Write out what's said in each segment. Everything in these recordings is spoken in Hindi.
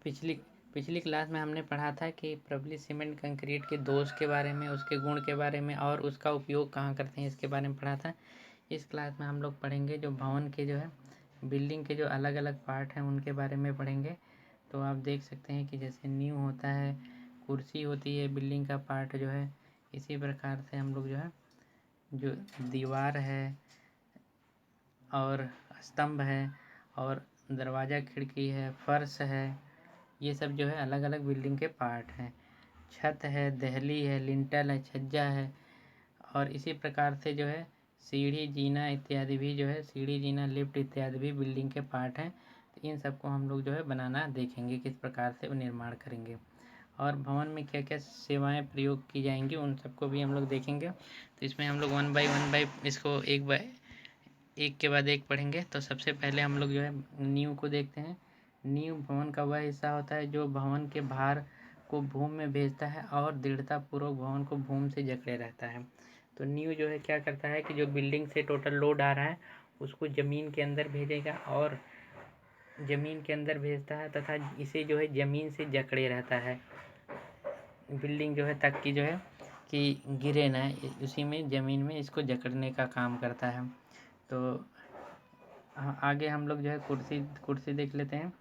पिछली पिछली क्लास में हमने पढ़ा था कि प्रबलित सीमेंट कंक्रीट के दोष के बारे में, उसके गुण के बारे में और उसका उपयोग कहाँ करते हैं इसके बारे में पढ़ा था। इस क्लास में हम लोग पढ़ेंगे जो भवन के जो है बिल्डिंग के जो अलग अलग पार्ट हैं उनके बारे में पढ़ेंगे। तो आप देख सकते हैं कि जैसे नींव होता है, कुर्सी होती है बिल्डिंग का पार्ट जो है, इसी प्रकार से हम लोग जो है जो दीवार है और स्तंभ है और दरवाज़ा खिड़की है, फर्श है, ये सब जो है अलग अलग बिल्डिंग के पार्ट हैं। छत है, दहली है, लिंटल है, छज्जा है और इसी प्रकार से जो है सीढ़ी, जीना इत्यादि भी जो है, सीढ़ी, जीना, लिफ्ट इत्यादि भी बिल्डिंग के पार्ट हैं। तो इन सबको हम लोग जो है बनाना देखेंगे, किस प्रकार से निर्माण करेंगे और भवन में क्या क्या सेवाएं प्रयोग की जाएंगी उन सबको भी हम लोग देखेंगे। तो इसमें हम लोग वन बाय इसको एक के बाद एक पढ़ेंगे। तो सबसे पहले हम लोग जो है नींव को देखते हैं। नींव भवन का वह हिस्सा होता है जो भवन के भार को भूमि में भेजता है और दृढ़तापूर्वक भवन को भूमि से जकड़े रहता है। तो नींव जो है क्या करता है कि जो बिल्डिंग से टोटल लोड आ रहा है उसको ज़मीन के अंदर भेजेगा और ज़मीन के अंदर भेजता है तथा इसे जो है ज़मीन से जकड़े रहता है बिल्डिंग जो है, ताकि जो है कि गिरे ना, उसी में ज़मीन में इसको जकड़ने का काम करता है। तो आगे हम लोग जो है कुर्सी देख लेते हैं।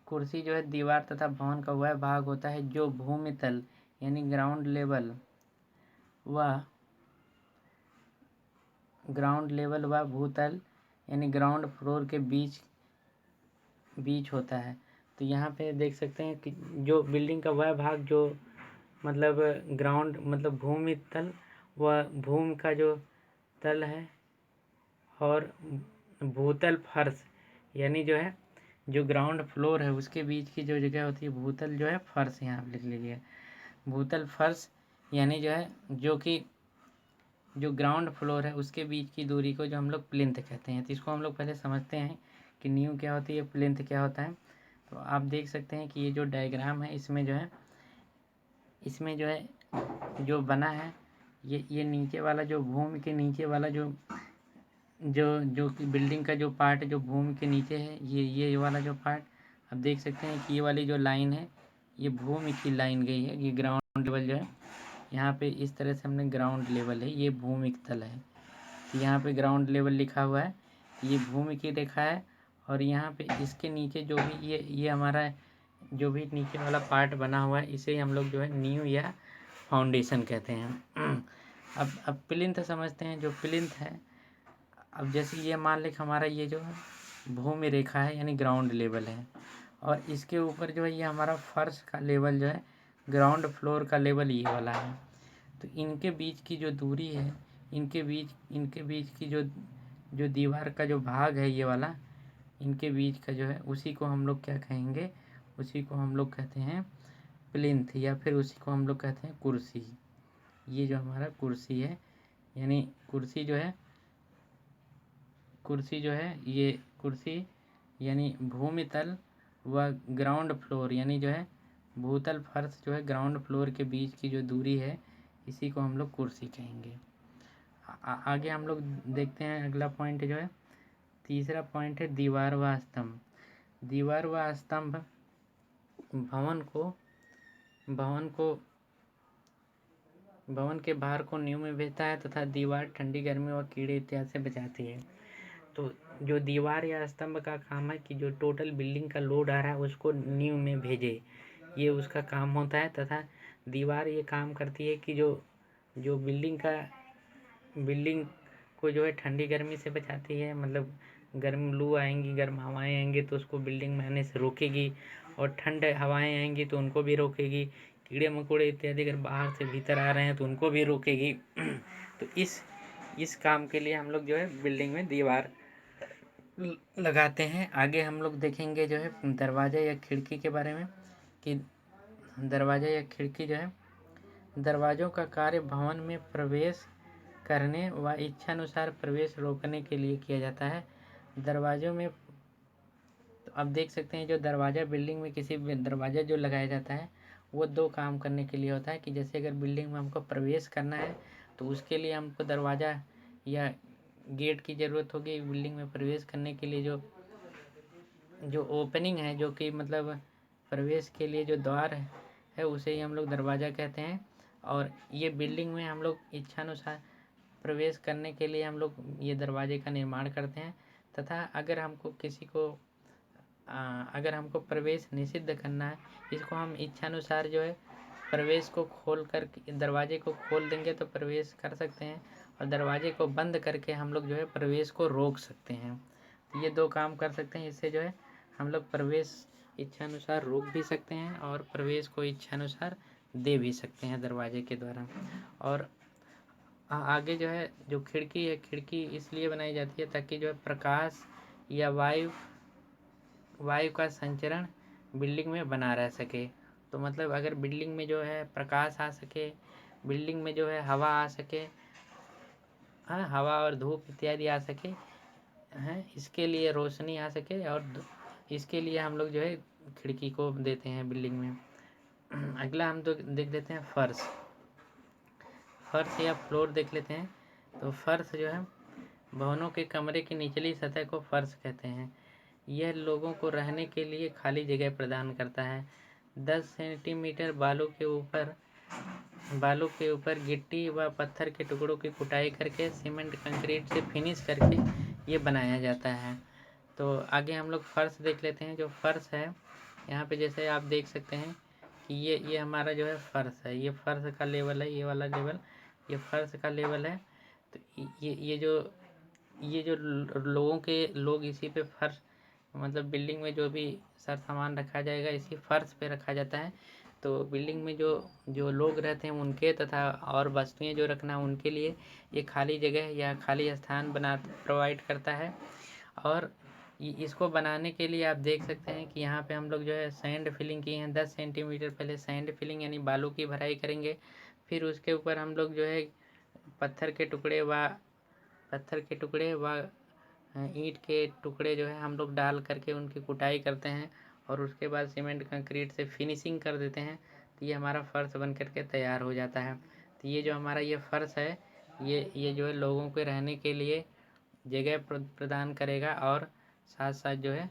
कुर्सी जो है दीवार तथा भवन का वह भाग होता है जो भूमि तल यानी ग्राउंड लेवल व भूतल यानी ग्राउंड फ्लोर के बीच होता है। तो यहाँ पे देख सकते हैं कि जो बिल्डिंग का वह भाग जो मतलब ग्राउंड मतलब भूमि तल व भूमि का जो तल है और भूतल फर्श यानी जो है जो ग्राउंड फ्लोर है उसके बीच की जो जगह होती है भूतल जो है फर्श, यहाँ आप लिख लीजिए भूतल फर्श यानी जो है जो कि जो ग्राउंड फ्लोर है उसके बीच की दूरी को जो हम लोग प्लिंथ कहते हैं। तो इसको हम लोग पहले समझते हैं कि नींव क्या होती है, प्लिंथ क्या होता है। तो आप देख सकते हैं कि ये जो डायग्राम है इसमें जो है जो बना है ये नीचे वाला जो भूमि के नीचे वाला जो बिल्डिंग का जो पार्ट जो भूमि के नीचे है ये वाला जो पार्ट आप देख सकते हैं कि ये वाली जो लाइन है ये भूमि की लाइन गई है। ये ग्राउंड लेवल जो है यहाँ पे इस तरह से हमने ग्राउंड लेवल है, ये भूमि तल है। तो यहाँ पे ग्राउंड लेवल लिखा हुआ है, ये भूमि की रेखा है और यहाँ पे इसके नीचे जो भी ये हमारा जो भी नीचे वाला पार्ट बना हुआ है इसे हम लोग जो है नींव या फाउंडेशन कहते हैं। अब प्लिंथ समझते हैं। जो प्लिंथ है, अब जैसे ये मान लें हमारा ये जो भूमि रेखा है यानी ग्राउंड लेवल है और इसके ऊपर जो है ये हमारा फर्श का लेवल जो है ग्राउंड फ्लोर का लेवल ये वाला है। तो इनके बीच की जो दूरी है, इनके बीच की जो दीवार का जो भाग है ये वाला, इनके बीच का जो है उसी को हम लोग क्या कहेंगे, उसी को हम लोग कहते हैं प्लिंथ या फिर उसी को हम लोग कहते हैं कुर्सी। ये जो हमारा कुर्सी है यानी कुर्सी जो है ये कुर्सी यानी भूमि तल व ग्राउंड फ्लोर यानी जो है भूतल फर्श जो है ग्राउंड फ्लोर के बीच की जो दूरी है इसी को हम लोग कुर्सी कहेंगे। आगे हम लोग देखते हैं अगला पॉइंट जो है, तीसरा पॉइंट है दीवार व स्तंभ। दीवार व स्तंभ भवन के भार को नींव में भेजता है तथा दीवार ठंडी, गर्मी और कीड़े इत्यादि से बचाती है। तो जो दीवार या स्तंभ का काम है कि जो टोटल बिल्डिंग का लोड आ रहा है उसको नींव में भेजे, ये उसका काम होता है। तथा दीवार ये काम करती है कि जो बिल्डिंग को जो है ठंडी गर्मी से बचाती है, मतलब गर्म लू आएंगी, गर्म हवाएं आएंगी तो उसको बिल्डिंग में आने से रोकेगी और ठंड हवाएं आएंगी तो उनको भी रोकेगी। कीड़े मकोड़े इत्यादि अगर बाहर से भीतर आ रहे हैं तो उनको भी रोकेगी। तो इस काम के लिए हम लोग जो है बिल्डिंग में दीवार लगाते हैं। आगे हम लोग देखेंगे जो है दरवाजा या खिड़की के बारे में कि दरवाजा या खिड़की जो है, दरवाज़ों का कार्य भवन में प्रवेश करने व इच्छानुसार प्रवेश रोकने के लिए किया जाता है। दरवाज़ों में तो अब देख सकते हैं जो दरवाज़ा बिल्डिंग में किसी भी दरवाज़ा जो लगाया जाता है वो दो काम करने के लिए होता है कि जैसे अगर बिल्डिंग में हमको प्रवेश करना है तो उसके लिए हमको दरवाज़ा या गेट की ज़रूरत होगी। बिल्डिंग में प्रवेश करने के लिए जो जो ओपनिंग है, जो कि मतलब प्रवेश के लिए जो द्वार है उसे ही हम लोग दरवाज़ा कहते हैं। और ये बिल्डिंग में हम लोग इच्छानुसार प्रवेश करने के लिए हम लोग ये दरवाजे का निर्माण करते हैं। तथा अगर हमको किसी को अगर हमको प्रवेश निषिद्ध करना है, इसको हम इच्छानुसार जो है प्रवेश को खोल कर दरवाजे को खोल देंगे तो प्रवेश कर सकते हैं, और दरवाजे को बंद करके हम लोग जो है प्रवेश को रोक सकते हैं। तो ये दो काम कर सकते हैं, इससे जो है हम लोग प्रवेश इच्छानुसार रोक भी सकते हैं और प्रवेश को इच्छानुसार दे भी सकते हैं दरवाजे के द्वारा। और आगे जो है जो खिड़की है, खिड़की इसलिए बनाई जाती है ताकि जो है प्रकाश या वायु का संचरण बिल्डिंग में बना रह सके। तो मतलब अगर बिल्डिंग में जो है प्रकाश आ सके, बिल्डिंग में जो है हवा आ सके, हाँ, हवा और धूप इत्यादि आ सके, हैं, इसके लिए रोशनी आ सके, और इसके लिए हम लोग जो है खिड़की को देते हैं बिल्डिंग में। अगला हम तो देख लेते हैं फर्श या फ्लोर देख लेते हैं। तो फर्श जो है भवनों के कमरे की निचली सतह को फर्श कहते हैं। यह लोगों को रहने के लिए खाली जगह प्रदान करता है। 10 सेंटीमीटर बालू के ऊपर गिट्टी व पत्थर के टुकड़ों की कुटाई करके सीमेंट कंक्रीट से फिनिश करके ये बनाया जाता है। तो आगे हम लोग फर्श देख लेते हैं। जो फर्श है यहाँ पे जैसे आप देख सकते हैं कि ये हमारा जो है फर्श है, ये फर्श का लेवल है, ये वाला लेवल ये फर्श का लेवल है। तो ये जो लोग इसी पे फर्श, मतलब बिल्डिंग में जो भी सर सामान रखा जाएगा इसी फर्श पे रखा जाता है। तो बिल्डिंग में जो लोग रहते हैं उनके तथा और वस्तुएं जो रखना उनके लिए ये खाली जगह या खाली स्थान प्रोवाइड करता है। और इसको बनाने के लिए आप देख सकते हैं कि यहाँ पे हम लोग जो है सैंड फिलिंग की हैं। 10 सेंटीमीटर पहले सैंड फिलिंग यानी बालू की भराई करेंगे, फिर उसके ऊपर हम लोग जो है पत्थर के टुकड़े व ईंट के टुकड़े जो है हम लोग डाल करके उनकी कुटाई करते हैं, और उसके बाद सीमेंट कंक्रीट से फिनिशिंग कर देते हैं। तो ये हमारा फर्श बन करके तैयार हो जाता है। तो ये जो हमारा ये फर्श है ये जो है लोगों के रहने के लिए जगह प्रदान करेगा, और साथ साथ जो है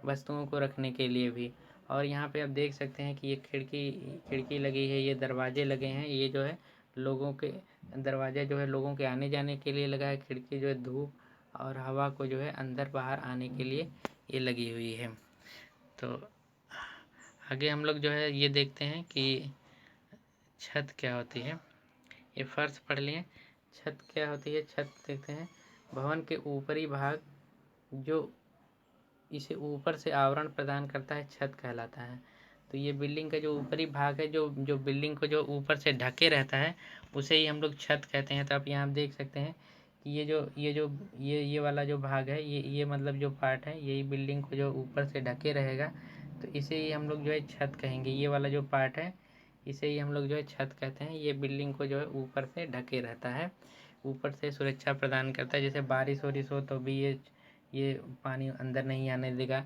वस्तुओं को रखने के लिए भी। और यहाँ पे आप देख सकते हैं कि ये खिड़की लगी है, ये दरवाजे लगे हैं। ये जो है लोगों के दरवाजा जो है लोगों के आने जाने के लिए लगा है। खिड़की जो है धूप और हवा को जो है अंदर बाहर आने के लिए ये लगी हुई है। तो आगे हम लोग जो है ये देखते हैं कि छत क्या होती है। ये फर्श पढ़ लिए, छत क्या होती है। छत देखते हैं भवन के ऊपरी भाग जो इसे ऊपर से आवरण प्रदान करता है छत कहलाता है। तो ये बिल्डिंग का जो ऊपरी भाग है जो बिल्डिंग को जो ऊपर से ढके रहता है उसे ही हम लोग छत कहते हैं। तो आप यहाँ देख सकते हैं कि ये वाला जो भाग है ये मतलब जो पार्ट है यही बिल्डिंग को जो ऊपर से ढके रहेगा, तो इसे ही हम लोग जो है छत कहेंगे। ये वाला जो पार्ट है इसे ही हम लोग जो है छत कहते हैं। ये बिल्डिंग को जो है ऊपर से ढके रहता है, ऊपर से सुरक्षा प्रदान करता है। जैसे बारिश वारिश हो तो भी ये पानी अंदर नहीं आने देगा।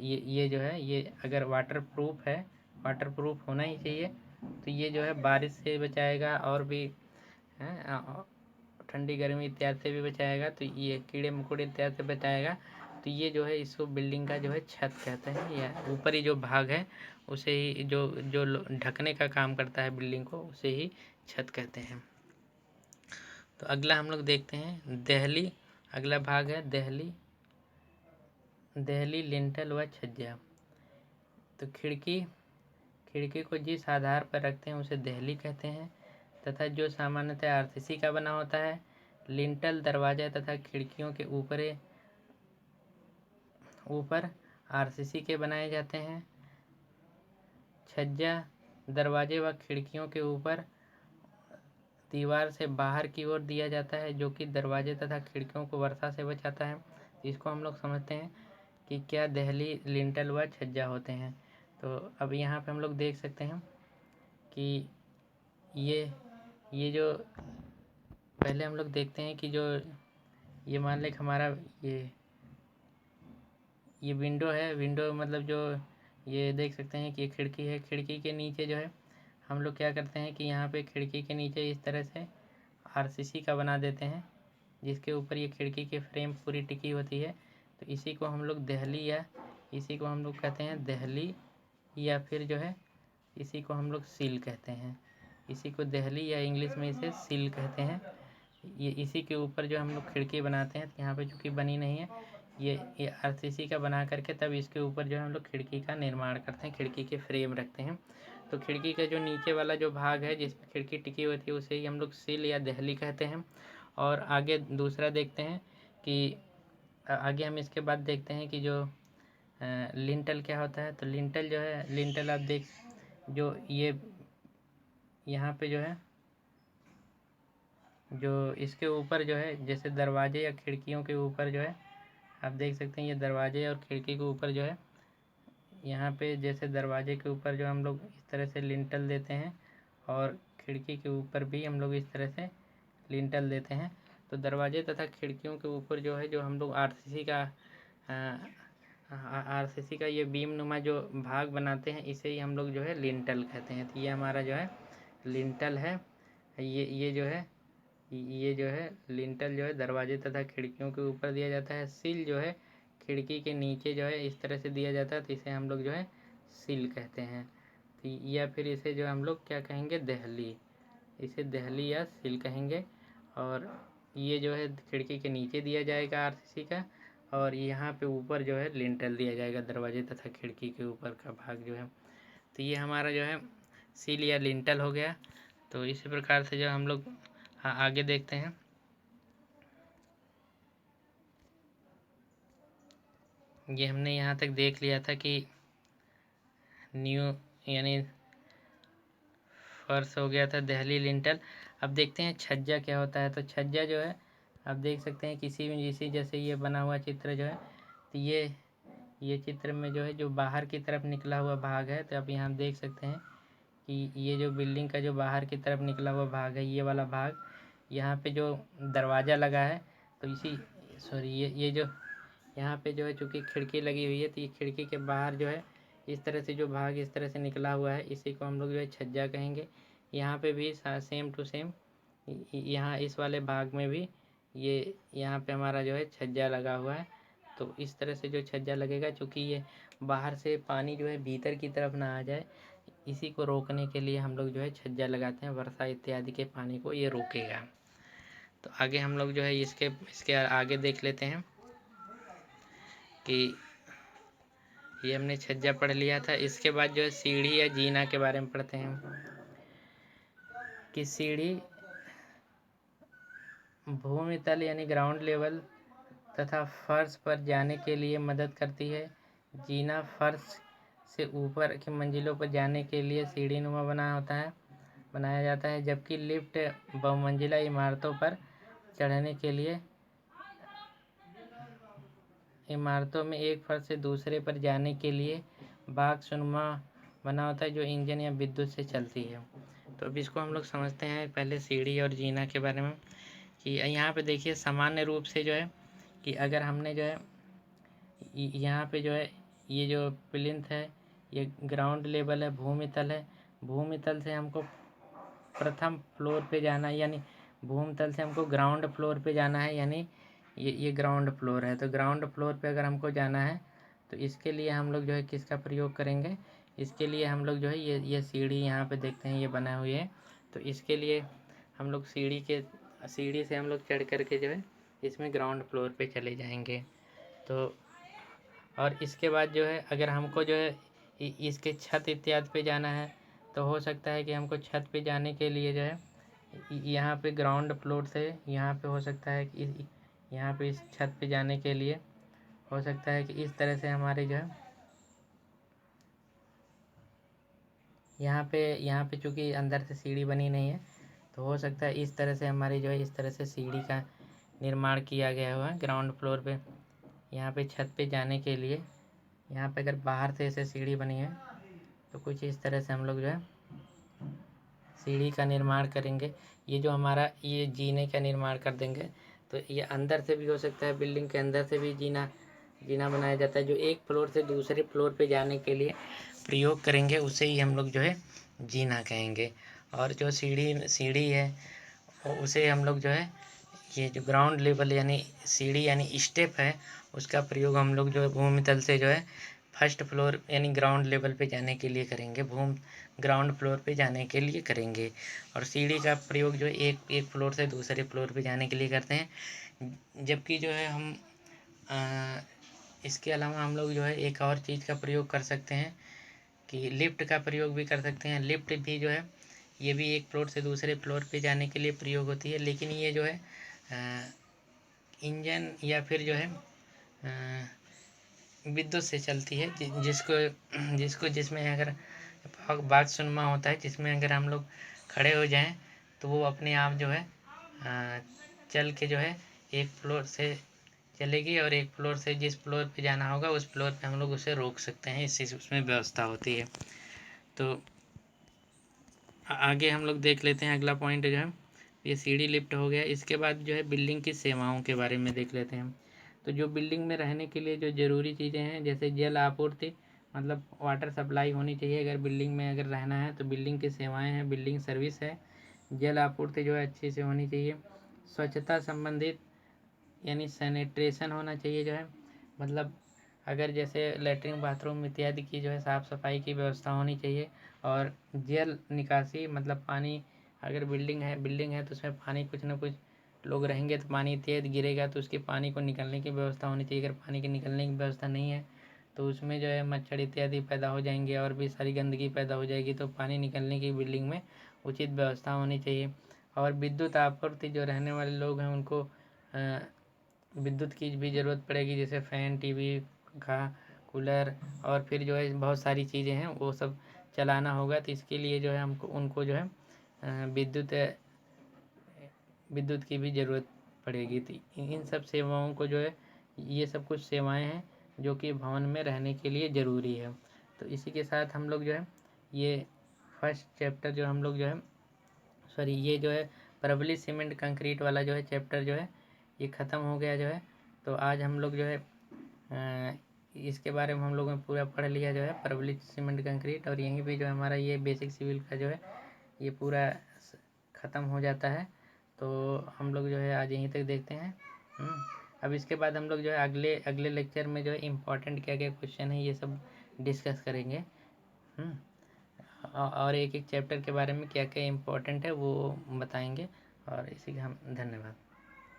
ये जो है ये अगर वाटर प्रूफ होना ही चाहिए। तो ये जो है बारिश से बचाएगा, और भी है ठंडी गर्मी इत्यादि से भी बचाएगा। तो ये कीड़े मकोड़े इत्यादि से बचाएगा। तो ये जो है इसको बिल्डिंग का जो है छत कहते हैं, या ऊपरी जो भाग है उसे ही जो ढकने का काम करता है बिल्डिंग को उसे ही छत कहते हैं। तो अगला हम लोग देखते हैं देहली। अगला भाग है देहली लिंटल व छज्जा। तो खिड़की को जिस आधार पर रखते हैं उसे देहली कहते हैं, तथा जो सामान्यतः आरसीसी का बना होता है। लिंटल दरवाजा तथा खिड़कियों के ऊपर आरसीसी के बनाए जाते हैं। छज्जा दरवाजे व खिड़कियों के ऊपर दीवार से बाहर की ओर दिया जाता है, जो कि दरवाजे तथा खिड़कियों को वर्षा से बचाता है। इसको हम लोग समझते हैं कि क्या देहली लिंटल व छज्जा होते हैं। तो अब यहाँ पे हम लोग देख सकते हैं कि ये जो पहले हम लोग देखते हैं कि जो ये मान लें हमारा ये विंडो है। विंडो मतलब जो ये देख सकते हैं कि ये खिड़की है। खिड़की के नीचे जो है हम लोग क्या करते हैं कि यहाँ पे खिड़की के नीचे इस तरह से आरसीसी का बना देते हैं, जिसके ऊपर ये खिड़की की फ्रेम पूरी टिकी होती है। तो इसी को हम लोग देहली या इसी को हम लोग कहते हैं देहली, या फिर जो है इसी को हम लोग सील कहते हैं। इसी को देहली या इंग्लिश में इसे सील कहते हैं। ये इसी के ऊपर जो हम लोग खिड़की बनाते हैं, यहाँ पे चूँकि बनी नहीं है, ये आरसीसी का बना करके तब इसके ऊपर जो है हम लोग खिड़की का निर्माण करते हैं, खिड़की के फ्रेम रखते हैं। तो खिड़की का जो नीचे वाला जो भाग है जिसमें खिड़की टिकी होती है उसे ही हम लोग सील या देहली कहते हैं। और आगे दूसरा देखते हैं कि आगे हम इसके बाद देखते हैं कि जो लिंटल क्या होता है। तो लिंटल जो है, लिंटल आप देख जो ये यहाँ पे जो है जो इसके ऊपर जो है जैसे दरवाजे या खिड़कियों के ऊपर जो है आप देख सकते हैं, ये दरवाजे और खिड़की के ऊपर जो है यहाँ पे जैसे दरवाजे के ऊपर जो हम लोग इस तरह से लिंटल देते हैं और खिड़की के ऊपर भी हम लोग इस तरह से लिंटल देते हैं। तो दरवाजे तथा खिड़कियों के ऊपर जो है जो हम लोग आरसीसी का ये बीम नुमा जो भाग बनाते हैं इसे ही हम लोग जो है लिंटल कहते हैं। तो ये हमारा जो है लिंटल है। ये जो है लिंटल जो है दरवाजे तथा खिड़कियों के ऊपर दिया जाता है। सील जो है खिड़की के नीचे जो है इस तरह से दिया जाता है, तो इसे हम लोग जो है सील कहते हैं। तो या फिर इसे जो हम लोग क्या कहेंगे, देहली, इसे देहली या सील कहेंगे। और ये जो है खिड़की के नीचे दिया जाएगा आरसीसी का, और यहाँ पे ऊपर जो है लिंटल दिया जाएगा दरवाजे तथा खिड़की के ऊपर का भाग जो है। तो ये हमारा जो है सील या लिंटल हो गया। तो इसी प्रकार से जो हम लोग आगे देखते हैं। ये हमने यहाँ तक देख लिया था कि न्यू यानी फर्श हो गया था, देहली, लिंटल। अब देखते हैं छज्जा क्या होता है। तो छज्जा जो है आप देख सकते हैं किसी भी इसी जैसे ये बना हुआ चित्र जो है, तो ये चित्र में जो है जो बाहर की तरफ निकला हुआ भाग है। तो अब यहाँ देख सकते हैं कि ये जो बिल्डिंग का जो बाहर की तरफ निकला हुआ भाग है, ये वाला भाग, यहाँ पे जो दरवाज़ा लगा है, तो ये जो यहाँ पे जो है चूँकि खिड़की लगी हुई है, तो ये खिड़की के बाहर जो है इस तरह से जो भाग इस तरह से निकला हुआ है, इसी को हम लोग जो है छज्जा कहेंगे। यहाँ पे भी सेम टू सेम यहाँ इस वाले भाग में भी ये यहाँ पे हमारा जो है छज्जा लगा हुआ है। तो इस तरह से जो छज्जा लगेगा, चूँकि ये बाहर से पानी जो है भीतर की तरफ ना आ जाए, इसी को रोकने के लिए हम लोग जो है छज्जा लगाते हैं। वर्षा इत्यादि के पानी को ये रोकेगा। तो आगे हम लोग जो है इसके आगे देख लेते हैं कि ये हमने छज्जा पढ़ लिया था। इसके बाद जो है सीढ़ी या जीना के बारे में पढ़ते हैं कि सीढ़ी भूमि तल यानी ग्राउंड लेवल तथा फर्श पर जाने के लिए मदद करती है। जीना फर्श से ऊपर की मंजिलों पर जाने के लिए सीढ़ी नुमा बनाया जाता है, जबकि लिफ्ट बहुमंजिला इमारतों पर चढ़ने के लिए इमारतों में एक फर्श से दूसरे पर जाने के लिए बाक्सनुमा बना होता है, जो इंजन या विद्युत से चलती है। तो अब इसको हम लोग समझते हैं पहले सीढ़ी और जीना के बारे में। कि यहाँ पे देखिए सामान्य रूप से जो है कि अगर हमने जो है यहाँ पे जो है ये जो प्लिंथ है, ये ग्राउंड लेवल है, भूमि तल है। भूमि तल से हमको प्रथम फ्लोर पे जाना है, यानी भूमि तल से हमको ग्राउंड फ्लोर पे जाना है, यानी ये ग्राउंड फ्लोर है। तो ग्राउंड फ्लोर पे अगर हमको जाना है तो इसके लिए हम लोग जो है किसका प्रयोग करेंगे, इसके लिए हम लोग जो है ये सीढ़ी यहाँ पे देखते हैं ये बना हुई है। तो इसके लिए हम लोग सीढ़ी से हम लोग चढ़ करके जो है इसमें ग्राउंड फ्लोर पे चले जाएंगे। तो और इसके बाद जो है अगर हमको जो है इसके छत इत्यादि पे जाना है, तो हो सकता है कि हमको छत पे जाने के लिए जो है यहाँ पे ग्राउंड फ्लोर से यहाँ पे हो सकता है कि यहाँ पे इस छत पे जाने के लिए हो सकता है कि इस तरह से हमारे जो है यहाँ पे चूँकि अंदर से सीढ़ी बनी नहीं है, तो हो सकता है इस तरह से हमारी जो है इस तरह से सीढ़ी का निर्माण किया गया हुआ है ग्राउंड फ्लोर पे। यहाँ पे छत पे जाने के लिए यहाँ पे अगर बाहर से ऐसे सीढ़ी बनी है, तो कुछ इस तरह से हम लोग जो है सीढ़ी का निर्माण करेंगे। ये जो हमारा ये जीने का निर्माण कर देंगे। तो ये अंदर से भी हो सकता है, बिल्डिंग के अंदर से भी जीना बनाया जाता है, जो एक फ्लोर से दूसरे फ्लोर पे जाने के लिए प्रयोग करेंगे, उसे ही हम लोग जो है जीना कहेंगे। और जो सीढ़ी है उसे हम लोग जो है ये जो ग्राउंड लेवल यानी सीढ़ी यानी स्टेप है, उसका प्रयोग हम लोग जो है भूमि तल से जो है फर्स्ट फ्लोर यानी ग्राउंड लेवल पे जाने के लिए करेंगे, ग्राउंड फ्लोर पे जाने के लिए करेंगे। और सीढ़ी का प्रयोग जो है एक फ्लोर से दूसरे फ्लोर पे जाने के लिए करते हैं। जबकि जो है हम इसके अलावा हम लोग जो है एक और चीज़ का प्रयोग कर सकते हैं कि लिफ्ट का प्रयोग भी कर सकते हैं। लिफ्ट भी जो है ये भी एक फ्लोर से दूसरे फ्लोर पे जाने के लिए प्रयोग होती है, लेकिन ये जो है इंजन या फिर जो है विद्युत से चलती है, जिसको जिसको जिसमें अगर बात सुनमा होता है, जिसमें अगर हम लोग खड़े हो जाएं तो वो अपने आप जो है चल के जो है एक फ्लोर से चलेगी और एक फ्लोर से जिस फ्लोर पे जाना होगा उस फ्लोर पे हम लोग उसे रोक सकते हैं। इससे उसमें व्यवस्था होती है। तो आगे हम लोग देख लेते हैं अगला पॉइंट जो है, ये सीढ़ी लिफ्ट हो गया। इसके बाद जो है बिल्डिंग की सेवाओं के बारे में देख लेते हैं हम। तो जो बिल्डिंग में रहने के लिए जो ज़रूरी चीज़ें हैं, जैसे जल आपूर्ति, मतलब वाटर सप्लाई होनी चाहिए अगर बिल्डिंग में अगर रहना है तो। बिल्डिंग की सेवाएं हैं, बिल्डिंग सर्विस है। जल आपूर्ति जो है अच्छे से होनी चाहिए। स्वच्छता संबंधित यानी सैनिटेशन होना चाहिए जो है, मतलब अगर जैसे लेटरिन बाथरूम इत्यादि की जो है साफ़ सफाई की व्यवस्था होनी चाहिए। और जल निकासी, मतलब पानी, अगर बिल्डिंग है तो उसमें पानी कुछ ना कुछ लोग रहेंगे तो पानी इत्यादि गिरेगा, तो उसके पानी को निकलने की व्यवस्था होनी चाहिए। अगर पानी के निकलने की व्यवस्था नहीं है तो उसमें जो है मच्छर इत्यादि पैदा हो जाएंगे और भी सारी गंदगी पैदा हो जाएगी। तो पानी निकलने की बिल्डिंग में उचित व्यवस्था होनी चाहिए। और विद्युत आपूर्ति, जो रहने वाले लोग हैं उनको विद्युत की भी ज़रूरत पड़ेगी, जैसे फ़ैन, टीवी, पंखा, कूलर और फिर जो है बहुत सारी चीज़ें हैं वो सब चलाना होगा। तो इसके लिए जो है हमको उनको जो है विद्युत की भी ज़रूरत पड़ेगी। तो इन सब सेवाओं को जो है, ये सब कुछ सेवाएं हैं जो कि भवन में रहने के लिए ज़रूरी है। तो इसी के साथ हम लोग जो है ये फर्स्ट चैप्टर जो हम लोग जो है ये जो है परवली सीमेंट कंक्रीट वाला जो है चैप्टर जो है ये ख़त्म हो गया जो है। तो आज हम लोग जो है इसके बारे में हम लोगों ने पूरा पढ़ लिया जो है परवली सीमेंट कंक्रीट। और यहीं पे जो हमारा ये बेसिक सिविल का जो है ये पूरा ख़त्म हो जाता है। तो हम लोग जो है आज यहीं तक देखते हैं। अब इसके बाद हम लोग जो है अगले अगले लेक्चर में जो है इम्पोर्टेंट क्या क्या क्वेश्चन है ये सब डिस्कस करेंगे। और एक एक चैप्टर के बारे में क्या क्या इम्पोर्टेंट है वो बताएंगे। और इसी का हम धन्यवाद।